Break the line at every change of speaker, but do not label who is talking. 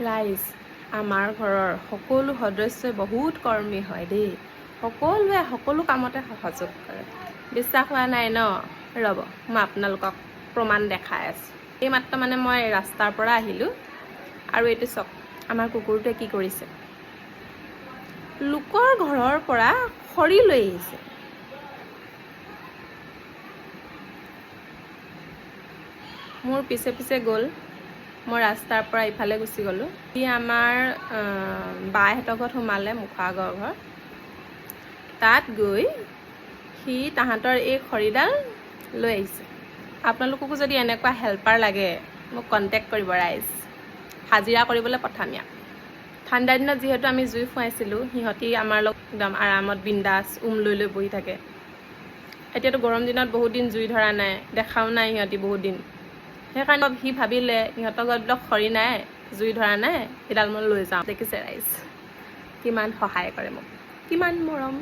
ৰাইজ, আমাৰ ঘৰৰ সকলো সদস্যই বহুত কৰ্মী হয় দেই। সকলোৱে সকলো কামতে সহযোগ কৰে। বিশ্বাস হোৱা নাই ন? ৰ'ব, মই আপোনালোকক প্ৰমাণ দেখাই আছোঁ। এইমাত্ৰ মানে মই ৰাস্তাৰ পৰা আহিলোঁ আৰু এইটো চাওক, আমাৰ কুকুৰটোৱে কি কৰিছে। লোকৰ ঘৰৰ পৰা খৰি লৈ আহিছে। মোৰ পিছে পিছে গ'ল। মই ৰাস্তাৰ পৰা ইফালে গুচি গ'লোঁ। সি আমাৰ বাহঁতৰ ঘৰত সোমালে, মুখৰ আগৰ ঘৰ। তাত গৈ সি তাহাঁতৰ এই খৰিডাল লৈ আহিছে। আপোনালোককো যদি এনেকুৱা হেল্পাৰ লাগে মোক কণ্টেক্ট কৰিব ৰাইজ, হাজিৰা কৰিবলৈ পঠাম ইয়াক। ঠাণ্ডাৰ দিনত যিহেতু আমি জুই ফুৱাইছিলোঁ, সিহঁতি আমাৰ লগত একদম আৰামত বিন্দাছ লৈ লৈ বহি থাকে। এতিয়াতো গৰম দিনত বহুত দিন জুই ধৰা নাই, দেখাও নাই সিহঁতি বহুত দিন। সেইকাৰণে সি ভাবিলে সিহঁতৰ ঘৰত বোলে খৰি নাই, জুই ধৰা নাই, সেইডাল মই লৈ যাওঁ। দেখিছে ৰাইজ, কিমান সহায় কৰে মোক, কিমান মৰম।